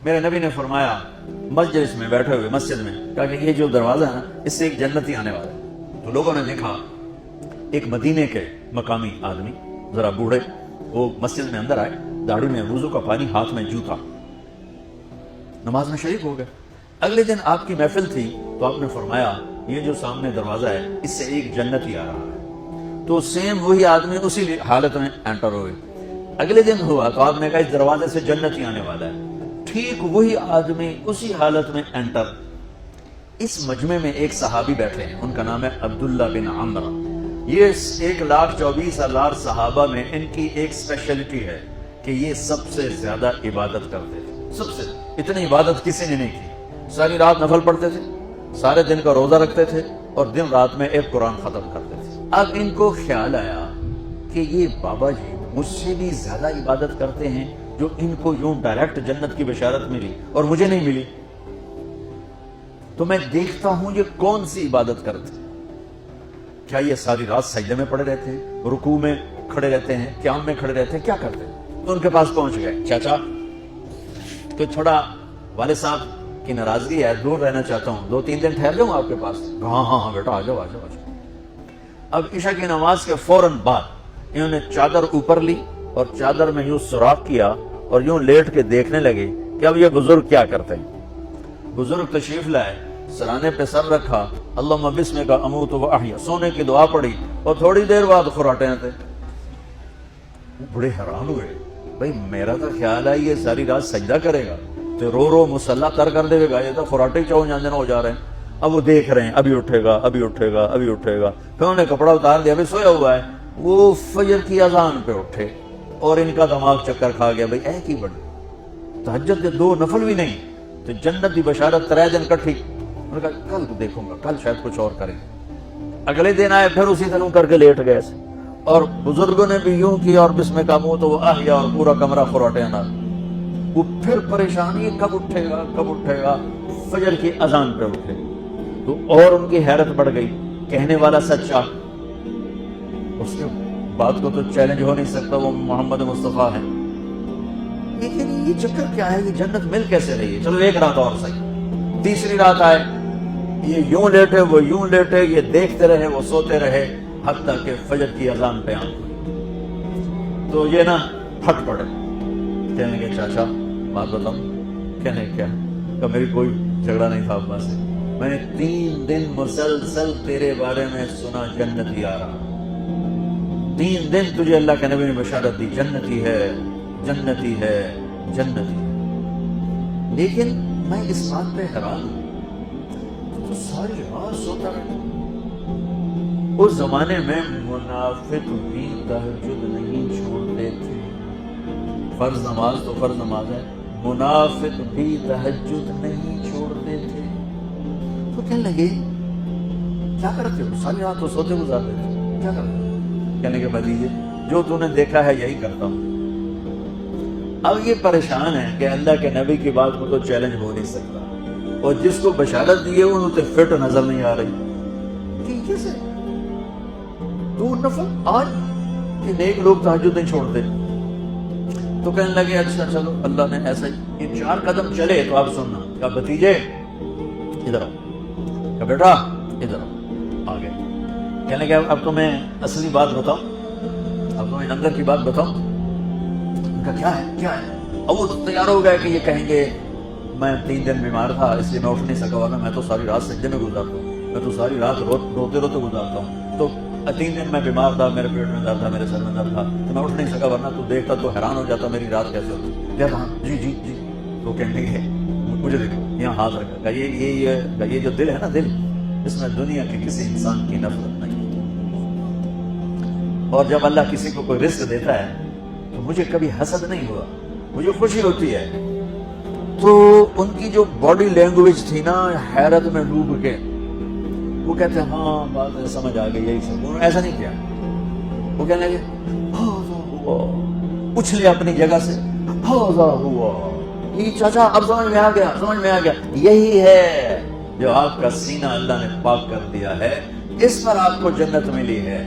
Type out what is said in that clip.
میرے نبی نے فرمایا مجلس میں بیٹھے ہوئے مسجد میں کہا کہ یہ جو دروازہ ہے نا اس سے ایک جنتی آنے والا ہے. تو لوگوں نے دیکھا ایک مدینے کے مقامی آدمی ذرا بوڑھے وہ مسجد میں اندر آئے, داڑھی میں وضو کا پانی, ہاتھ میں جوتا, نماز میں شریک ہو گئے. اگلے دن آپ کی محفل تھی تو آپ نے فرمایا یہ جو سامنے دروازہ ہے اس سے ایک جنتی آ رہا ہے. تو سیم وہی آدمی اسی حالت میں انٹر ہوئے. اگلے دن ہوا تو آپ نے کہا اس دروازے سے جنتی آنے والا ہے. ٹھیک وہی آدمی اسی حالت میں انٹر. اس مجمع میں ایک صحابی بیٹھے ہیں, ان کا نام ہے عبداللہ بن عمر. یہ 1,24,000 صحابہ میں ان کی ایک سپیشلٹی ہے کہ یہ سب سے زیادہ عبادت کرتے تھے. سب سے اتنی عبادت کسی نے نہیں کی. ساری رات نفل پڑھتے تھے, سارے دن کا روزہ رکھتے تھے اور دن رات میں ایک قرآن ختم کرتے تھے. اب ان کو خیال آیا کہ یہ بابا جی مجھ سے بھی زیادہ عبادت کرتے ہیں جو ان کو یوں ڈائریکٹ جنت کی بشارت ملی اور مجھے نہیں ملی, تو میں دیکھتا ہوں یہ کون سی عبادت کرتے ہیں. کیا یہ ساری رات سجدے میں پڑے رہتے ہیں, رکوع میں کھڑے رہتے ہیں, قیام میں کھڑے رہتے ہیں, کیا کرتے ہیں؟ تو ان کے پاس پہنچ گئے. چاچا تو تھوڑا والد صاحب کی ناراضگی ہے, دور رہنا چاہتا ہوں, 2-3 دن ٹھہر جاؤں آپ کے پاس. ہاں ہاں ہاں بیٹا آ جاؤ آ جاؤ آ جاؤ. اب عشاء کی نماز کے فوراً بعد انہوں نے چادر اوپر لی اور چادر میں یوں سوراخ کیا اور یوں لیٹ کے دیکھنے لگے کہ اب یہ بزرگ کیا کرتے ہیں. بزرگ تشریف لائے, سرانے پہ سر رکھا, اللہم بسمک اموت و احیا, سونے کی دعا پڑھی اور تھوڑی دیر بعد خراٹے آتے. بڑے حیران ہوئے, بھائی میرا تو خیال ہے یہ ساری رات سجدہ کرے گا تو رو رو مسلح تر کر دے گا, یہ تو خراٹے چون جانے ہو جا رہے ہیں. اب وہ دیکھ رہے ہیں ابھی اٹھے گا ابھی اٹھے گا ابھی اٹھے گا. پھر انہوں نے کپڑا اتار دیا, ابھی سویا ہوا ہے. وہ فجر کی اذان پہ اٹھے اور ان کا دماغ چکر کھا گیا, بھائی اے کی بڑی تہجد کے 2 نفل بھی نہیں تو جنت کی بشارت 3 دن کٹھی. انہوں نے کہا کل دیکھوں گا, کل شاید کچھ اور کریں. اگلے دن آئے پھر اسی طرح کر کے لیٹ گئے اور بزرگوں نے بھی یوں کیا اور بسم کا منہ تو وہ احیا اور پورا کمرہ خراٹے نہ. وہ پھر پریشانی کب اٹھے گا کب اٹھے گا, فجر کی اذان پہ اٹھے تو اور ان کی حیرت بڑھ گئی. کہنے والا سچا, اس کے بات کو تو چیلنج ہو نہیں سکتا, وہ محمد مصطفیٰ ہے. لیکن یہ چکر کیا ہے, یہ جنت مل کیسے رہی ہے؟ چلو ایک رات اور صحیح. تیسری رات آئے, یہ یوں لیٹے وہ یوں لیٹے, یہ دیکھتے رہے وہ سوتے رہے حتیٰ کہ فجر کی اذان پہ آنکھ ہوئی. تو یہ نا پھٹ پڑے, کہنے لگے چاچا بات بتاؤں. کہنے کیا؟ کہ میری کوئی جھگڑا نہیں تھا ابا سے, میں نے 3 دن مسلسل تیرے بارے میں سنا جنتی آ رہا. 3 دن تجھے اللہ کے نبی نے بشارت دی جنتی ہے جنتی ہے جنتی ہے. لیکن میں اس بات پہ حیران ہوں تو ساری رات سوتا رہا. اس زمانے میں منافق بھی تہجد نہیں چھوڑتے تھے. فرض نماز تو فرض نماز ہے, منافق بھی تہجد نہیں چھوڑتے تھے. تو کہنے لگے کیا کرتے ہو, ساری رات تو سوتے گزارتے تھے, کیا کرتے ہو؟ کہنے کے بھتیجے جو تو نے دیکھا ہے یہی کرتا ہوں. اب یہ پریشان ہے کہ اللہ کے نبی کی بات کو تو چیلنج ہو نہیں سکتا, اور جس کو بشارت دی ہے وہ تو فٹ نظر نہیں آ رہی کہ کیسے 2 نفل آج کہ نیک لوگ تہجد نہیں چھوڑتے. تو کہنے لگے اچھا چلو اللہ نے ایسا ہی. یہ 4 قدم چلے تو آپ سننا, کہا بھتیجے ادھر آؤ, کہا بیٹا ادھر آؤ. آگے کہنے لگے اب تو میں اصلی بات بتاؤں, اب تو میں اندر کی بات بتاؤں. کہا کیا ہے کیا ہے؟ اب وہ تیار ہو گئے کہ یہ کہیں گے میں 3 دن بیمار تھا اس لیے میں اٹھ نہیں سکا, ورنہ میں تو ساری رات سجدے میں گزارتا ہوں, میں تو ساری رات روتے روتے گزارتا ہوں. تو 3 دن میں بیمار تھا, میرے پیٹ میں درد تھا, میرے سر میں درد تھا, تو میں اٹھ نہیں سکا, ورنہ تو دیکھتا تو حیران ہو جاتا میری رات کیسے ہوتی. کہا جی جی جی. تو کہنے لگے مجھے دیکھو, یہاں ہاتھ رکھا, یہ جو دل ہے نا, دل اس میں دنیا کے کسی انسان کی نفرت نہیں. اور جب اللہ کسی کو کوئی رزق دیتا ہے تو مجھے کبھی حسد نہیں ہوا, مجھے خوشی ہوتی ہے. تو ان کی جو باڈی لینگویج تھی نا, حیرت میں ڈوب کے وہ کہتے ہیں ہاں بات سمجھ آ گئی, یہی سب. انہوں نے ایسا نہیں کیا, وہ کہنے لگے اچھلے اپنی جگہ سے, یہ چاچا اب سمجھ میں آ گیا, سمجھ میں آ گیا, یہی ہے جو آپ کا سینہ اللہ نے پاک کر دیا ہے, اس پر آپ کو جنت ملی ہے.